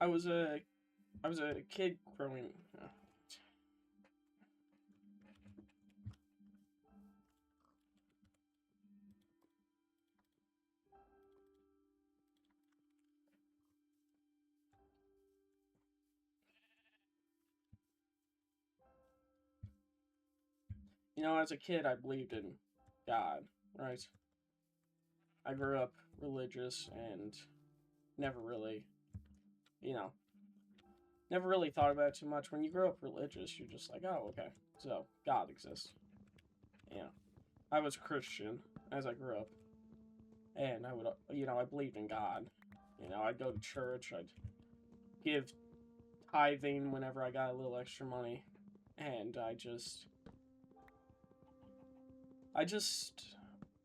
I was a I was a kid growing. You know, as a kid, I believed in God, right? I grew up religious and never really, you know, never really thought about it too much. When you grow up religious, you're just like, oh, okay, so God exists. Yeah, I was Christian as I grew up, and I would, I believed in God. I'd go to church. I'd give tithing whenever I got a little extra money, and I just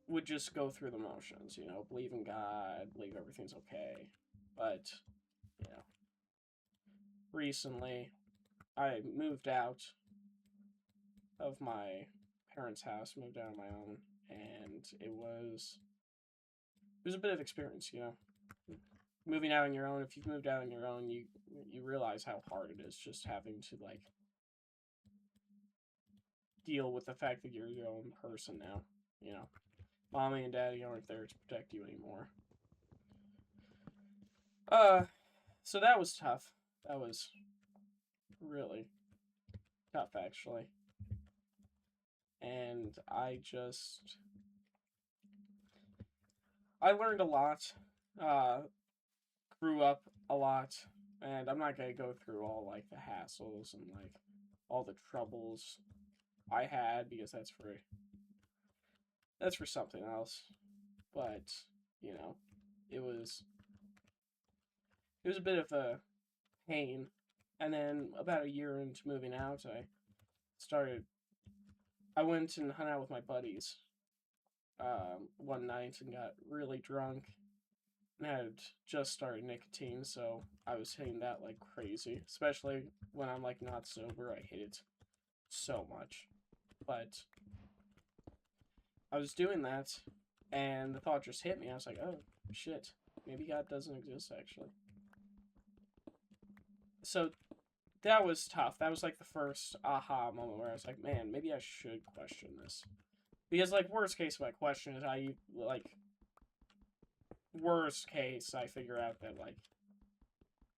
would just go through the motions. Believe in God, believe everything's okay, but you know, recently I moved out of my parents' house, moved out on my own, and it was a bit of experience. Moving out on your own. If you've moved out on your own, you realize how hard it is just having to like deal with the fact that you're your own person now. You know, mommy and daddy aren't there to protect you anymore. Uh, so that was tough. That was really tough, actually. And I learned a lot. Uh, Grew up a lot, and I'm not gonna go through all like the hassles and like all the troubles I had because that's for something else. But you know, it was it was a bit of a pain. And then about a year into moving out, started. I went and hung out with my buddies one night and got really drunk and had just started nicotine, so I was hitting that like crazy. Especially when I'm like not sober, I hit it so much. But I was doing that, and the thought just hit me. I was like, oh shit, maybe God doesn't exist actually. So that was tough. That was like the first aha moment where I was like, man, maybe I should question this. Because like worst case if I question it, I like worst case I figure out that like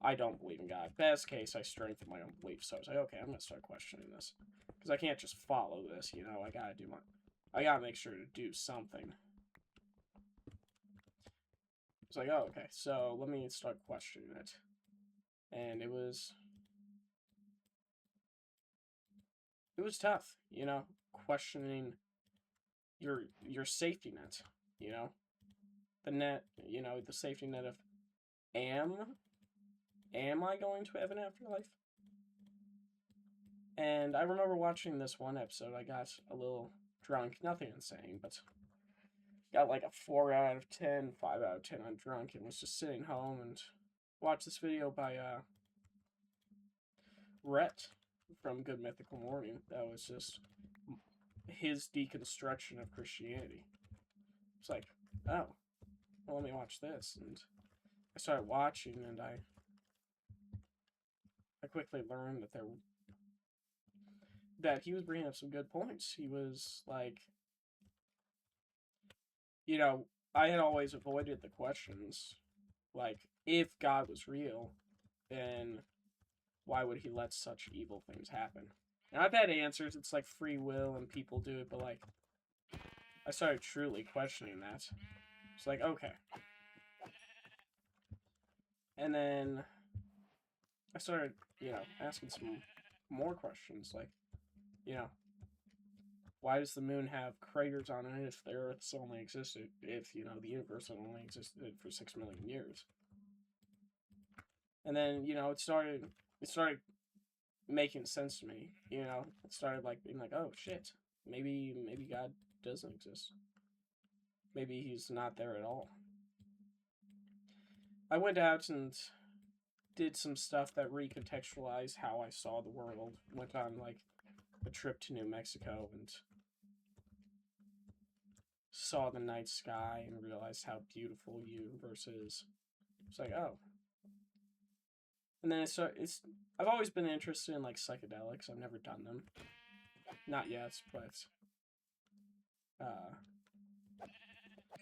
I don't believe in God. Best case I strengthen my own beliefs. So I was like, okay, I'm gonna start questioning this. Because I can't just follow this. I gotta make sure to do something. It's like, oh, okay, so let me start questioning it. And it was tough, questioning your safety net, you know? The net, the safety net of am am I going to have an afterlife? And I remember watching this one episode, I got a little drunk, nothing insane, but got like a 4 out of 10, 5 out of 10 on drunk, and was just sitting home and watched this video by Rhett from Good Mythical Morning. That was just his deconstruction of Christianity. It's like, oh, well, let me watch this. And I started watching, and I quickly learned that he was bringing up some good points. He was like, you know, I had always avoided the questions, like, if God was real, then why would he let such evil things happen? And I've had answers. It's like free will and people do it, but like, I started truly questioning that. It's like, okay. And then I started, asking some more questions, like, you know, why does the moon have craters on it if the Earth's only existed, if, the universe only existed for 6 million years? And then, it started making sense to me, It started, like, being like, oh, shit, maybe God doesn't exist. Maybe he's not there at all. I went out and did some stuff that recontextualized how I saw the world. Went on, like, a trip to New Mexico and saw the night sky and realized how beautiful the universe is. It's like, oh, And then I've always been interested in like psychedelics. I've never done them, not yet, but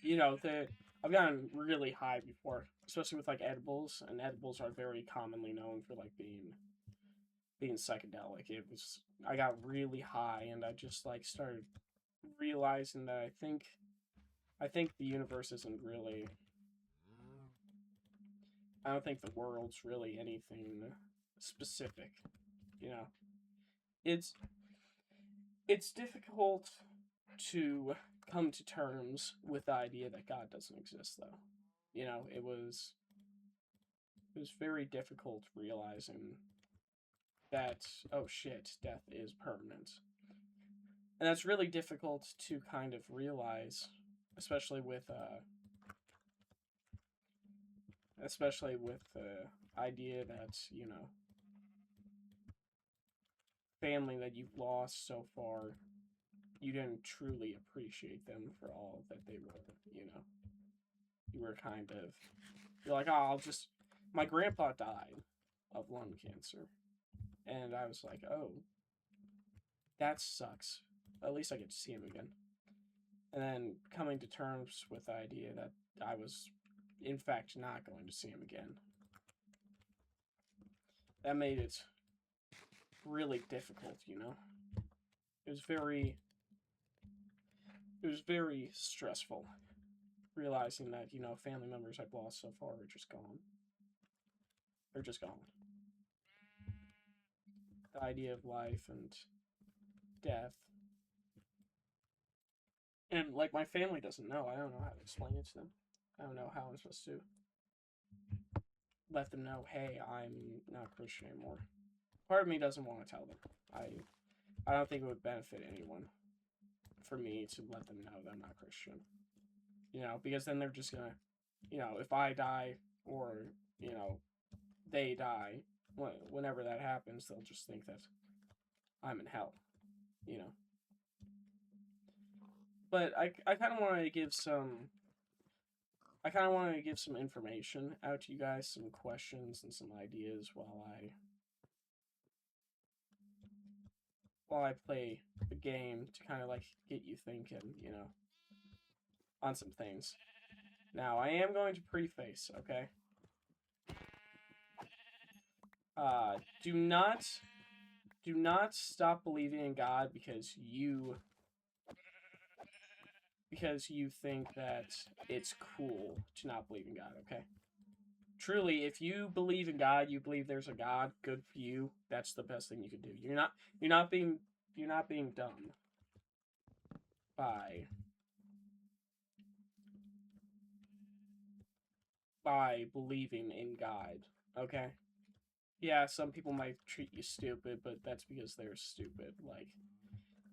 you know, I've gotten really high before, especially with like edibles, and edibles are very commonly known for like being psychedelic. I got really high, and I just like started realizing that I think the universe isn't really. I don't think the world's really anything specific. You know, it's it's difficult to come to terms with the idea that God doesn't exist, though. You know, it was very difficult realizing that, oh shit, death is permanent. And that's really difficult to kind of realize, especially with the idea that, you know, family that you've lost so far, you didn't truly appreciate them for all that they were, you know. You were kind of, you're like, oh, my grandpa died of lung cancer. And I was like, oh, that sucks. At least I get to see him again. And then coming to terms with the idea that I was, in fact, not going to see him again. That made it really difficult, you know? It was very stressful realizing that, you know, family members I've lost so far are just gone. They're just gone. The idea of life and death. And, like, my family doesn't know. I don't know how to explain it to them. I don't know how I'm supposed to let them know, hey, I'm not Christian anymore. Part of me doesn't want to tell them. I don't think it would benefit anyone for me to let them know that I'm not Christian. You know, because then they're just gonna, you know, if I die or, you know, they die, whenever that happens, they'll just think that I'm in hell, you know. But I kind of wanted to give some information out to you guys, some questions and some ideas while I play the game to kind of like get you thinking, you know, on some things. Now, I am going to preface, okay? Do not stop believing in God because you think that it's cool to not believe in God, okay? Truly, if you believe in God, you believe there's a God, good for you. That's the best thing you can do. You're not being dumb by believing in God, okay? Yeah, some people might treat you stupid, but that's because they're stupid. Like,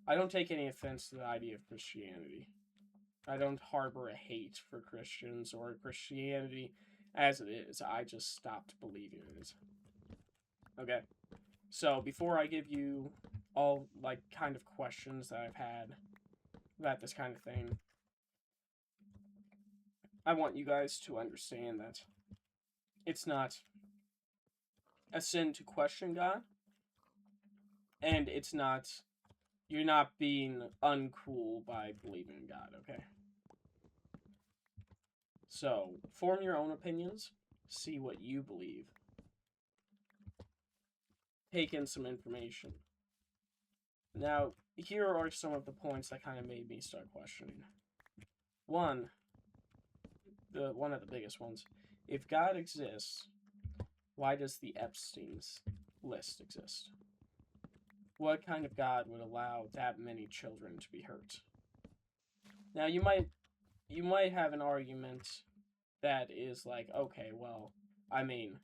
I don't take any offense to the idea of Christianity. I don't harbor a hate for Christians or Christianity as it is. I just stopped believing in it. Okay? So, before I give you all, like, kind of questions that I've had about this kind of thing, I want you guys to understand that it's not a sin to question God, and you're not being uncool by believing in God, okay? So, form your own opinions, see what you believe, take in some information. Now, here are some of the points that kind of made me start questioning. One of the biggest ones, if God exists, why does the Epstein's list exist? What kind of God would allow that many children to be hurt? Now, you might have an argument that is like, okay, well, I mean,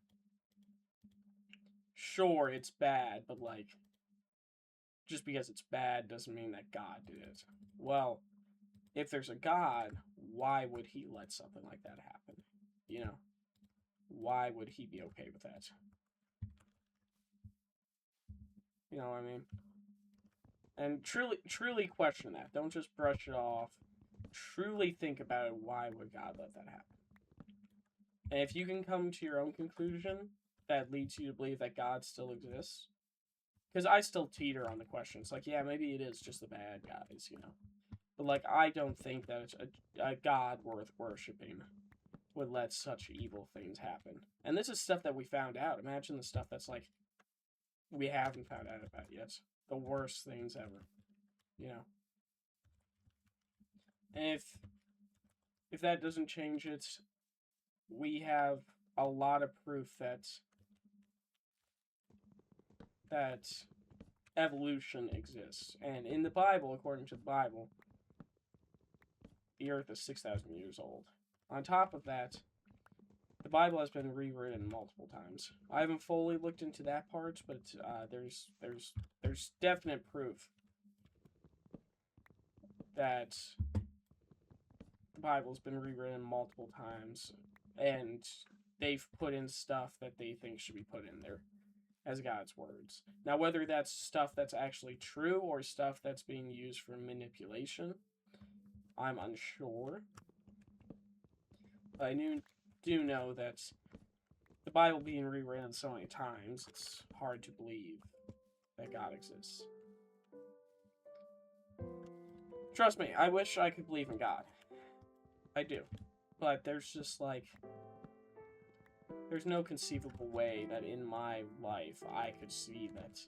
sure, it's bad, but like, just because it's bad doesn't mean that God did it. Well, if there's a God, why would he let something like that happen? You know? Why would he be okay with that? You know what I mean? And truly question that. Don't just brush it off. Truly think about it. Why would God let that happen? And if you can come to your own conclusion, that leads you to believe that God still exists? Because I still teeter on the question. It's like, yeah, maybe it is just the bad guys, you know. But like, I don't think that it's a God worth worshiping would let such evil things happen. And this is stuff that we found out. Imagine the stuff that's like we haven't found out about yet. The worst things ever, you know. And if that doesn't change it, we have a lot of proof that evolution exists. And in the Bible, according to the Bible, the Earth is 6,000 years old. On top of that, the Bible has been rewritten multiple times. I haven't fully looked into that part, but there's definite proof that the Bible's been rewritten multiple times, and they've put in stuff that they think should be put in there as God's words. Now, whether that's stuff that's actually true or stuff that's being used for manipulation, I'm unsure. But I do know that the Bible being rewritten so many times, it's hard to believe that God exists. Trust me, I wish I could believe in God. I do. But there's just like, there's no conceivable way that in my life I could see that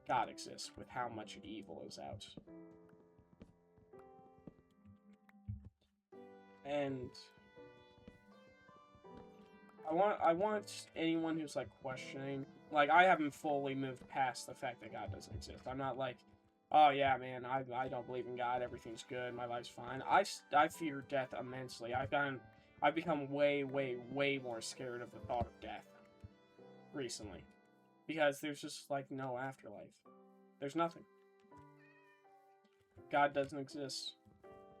God exists with how much evil is out. And I want anyone who's like questioning, like, I haven't fully moved past the fact that God doesn't exist. I'm not like, oh yeah, man, I don't believe in God, everything's good, my life's fine. I fear death immensely. I've become way, way, way more scared of the thought of death recently. Because there's just, like, no afterlife. There's nothing. God doesn't exist.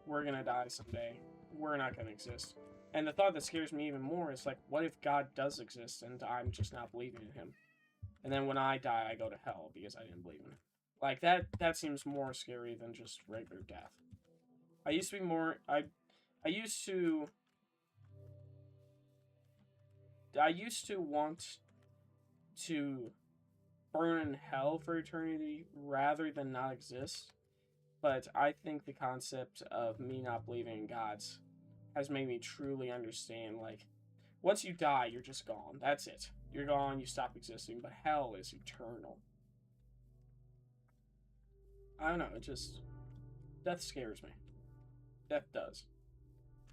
We're gonna die someday. We're not gonna exist. And the thought that scares me even more is, like, what if God does exist and I'm just not believing in him? And then when I die, I go to hell because I didn't believe in him. Like, that seems more scary than just regular death. I used to be more... I used to want to burn in hell for eternity rather than not exist. But I think the concept of me not believing in God has made me truly understand, like, once you die, you're just gone. That's it. You're gone, you stop existing, but hell is eternal. I don't know, it just... Death scares me. Death does.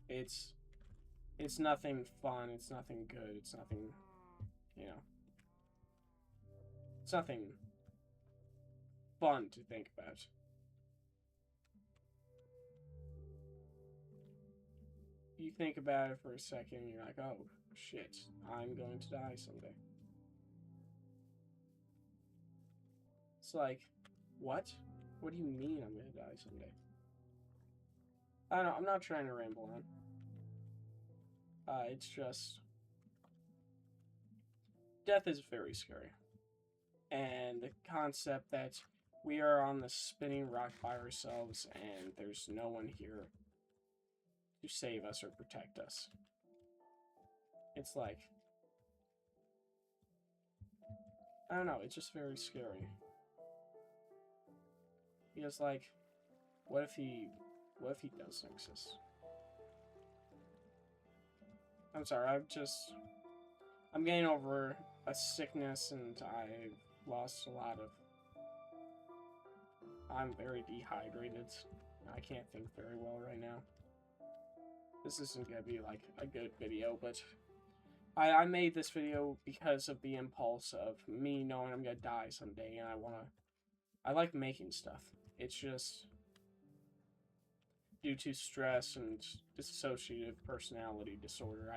It's nothing fun, it's nothing good, it's nothing, you know... It's nothing fun to think about. You think about it for a second, and you're like, oh, shit, I'm going to die someday. It's like, what? What do you mean I'm going to die someday? I don't know, I'm not trying to ramble on. It's just... Death is very scary. And the concept that we are on the spinning rock by ourselves and there's no one here to save us or protect us. It's like... I don't know, it's just very scary. Because, like, what if he doesn't exist? I'm sorry, I'm getting over a sickness and I've lost a lot of... I'm very dehydrated. I can't think very well right now. This isn't gonna be, like, a good video, but... I made this video because of the impulse of me knowing I'm gonna die someday, and I like making stuff. It's just... due to stress and dissociative personality disorder,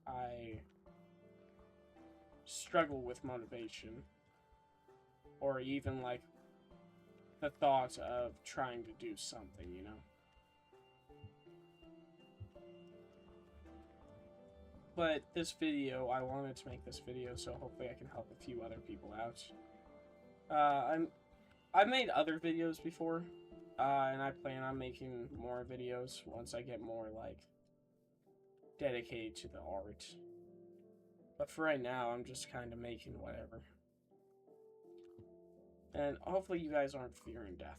I struggle with motivation. Or even, like, the thought of trying to do something, you know? But this video, I wanted to make this video, so hopefully I can help a few other people out. I've made other videos before, and I plan on making more videos once I get more, like, dedicated to the art. But for right now, I'm just kind of making whatever. And hopefully you guys aren't fearing death.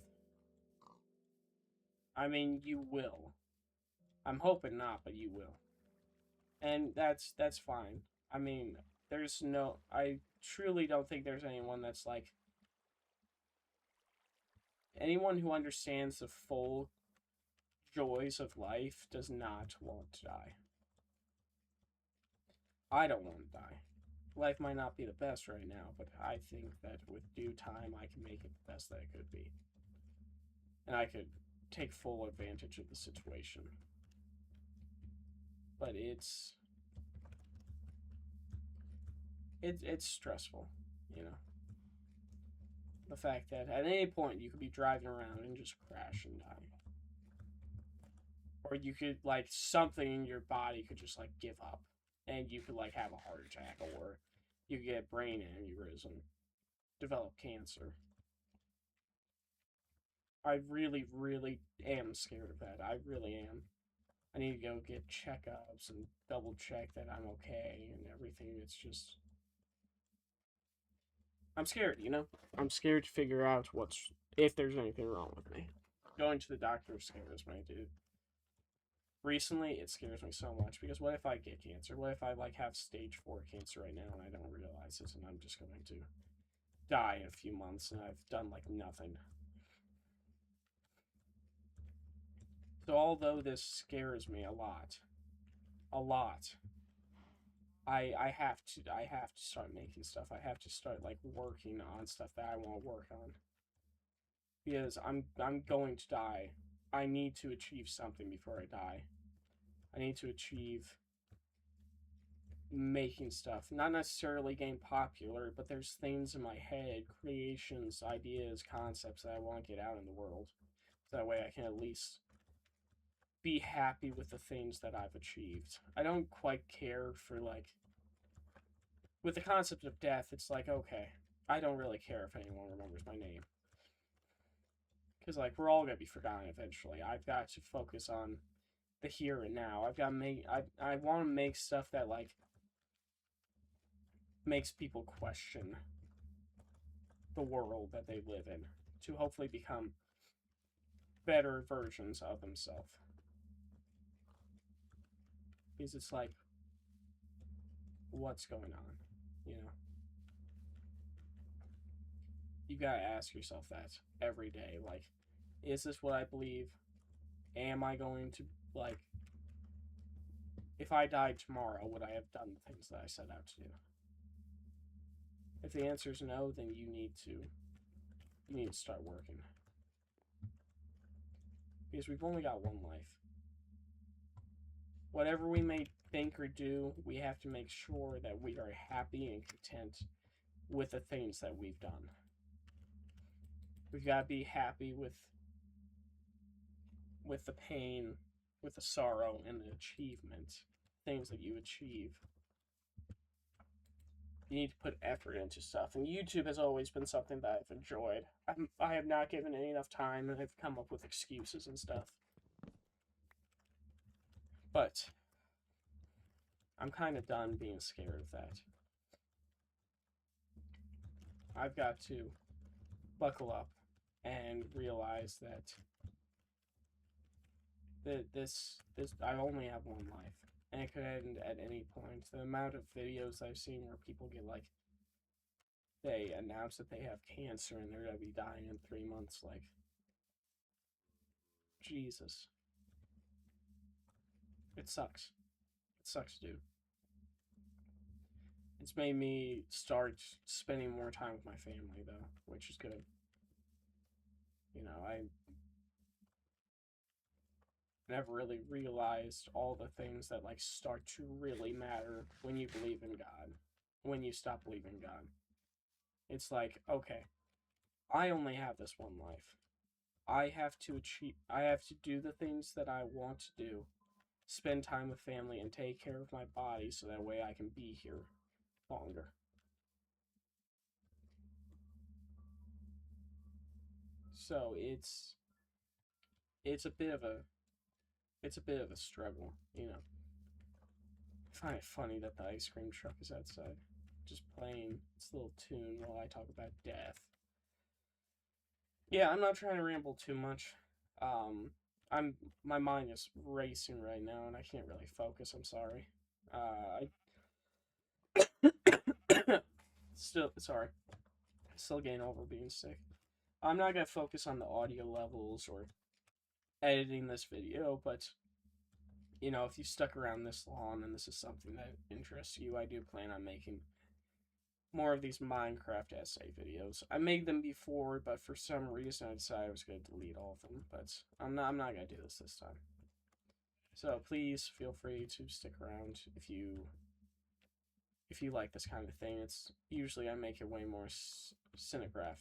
I mean, you will. I'm hoping not, but you will. And that's fine. I mean, I truly don't think there's anyone that's like, anyone who understands the full joys of life does not want to die. I don't want to die. Life might not be the best right now, but I think that with due time, I can make it the best that it could be. And I could take full advantage of the situation. But it's stressful, you know. The fact that at any point you could be driving around and just crash and die. Or you could, like, something in your body could just, like, give up. And you could, like, have a heart attack, or you could get brain aneurysm, develop cancer. I really, really am scared of that. I really am. I need to go get checkups and double check that I'm okay and everything. It's just, I'm scared, you know? I'm scared to figure out if there's anything wrong with me. Going to the doctor scares me, dude. Recently, it scares me so much, because what if I get cancer? What if I, like, have stage 4 cancer right now and I don't realize it, and I'm just going to die in a few months and I've done, like, nothing? So although this scares me a lot, I have to start making stuff. I have to start, like, working on stuff that I want to work on. Because I'm going to die. I need to achieve something before I die. I need to achieve making stuff. Not necessarily getting popular, but there's things in my head, creations, ideas, concepts that I want to get out in the world. So that way I can at least be happy with the things that I've achieved. I don't quite care for, like, with the concept of death, it's like, okay, I don't really care if anyone remembers my name. Because, like, we're all going to be forgotten eventually. I've got to focus on the here and now. I've got to make, I want to make stuff that, like, makes people question the world that they live in, to hopefully become better versions of themselves. Because it's like, what's going on, you know? You gotta ask yourself that every day. Like, is this what I believe? Am I going to, like, if I died tomorrow, would I have done the things that I set out to do? If the answer is no, then you need to start working. Because we've only got one life. Whatever we may think or do, we have to make sure that we are happy and content with the things that we've done. We've got to be happy with the pain, with the sorrow, and the achievement. Things that you achieve. You need to put effort into stuff. And YouTube has always been something that I've enjoyed. I have not given it enough time, and I've come up with excuses and stuff. But I'm kind of done being scared of that. I've got to buckle up and realize that this I only have one life, and it could end at any point. The amount of videos I've seen where people get, like, they announce that they have cancer and they're gonna be dying in 3 months, like, Jesus. It sucks. It sucks, dude. It's made me start spending more time with my family, though, which is good. You know, I never really realized all the things that, like, start to really matter when you believe in God. When you stop believing in God. It's like, okay, I only have this one life. I have to do the things that I want to do. Spend time with family and take care of my body so that way I can be here longer. So it's a bit of a struggle, you know. I find it funny that the ice cream truck is outside, just playing its little tune while I talk about death. Yeah, I'm not trying to ramble too much. Um, my mind is racing right now, and I can't really focus. I'm sorry. I still sorry. Still getting over being sick. I'm not gonna focus on the audio levels or editing this video, but if you stuck around this long and this is something that interests you, I do plan on making more of these Minecraft essay videos. I made them before, but for some reason I decided I was going to delete all of them. But I'm not going to do this time. So please feel free to stick around if you like this kind of thing. It's usually I make it way more cinematic,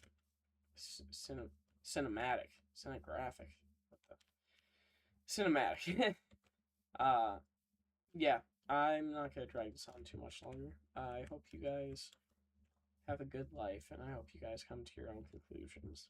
cinegraphic, cinematic. uh, yeah. I'm not gonna drag this on too much longer. I hope you guys have a good life, and I hope you guys come to your own conclusions.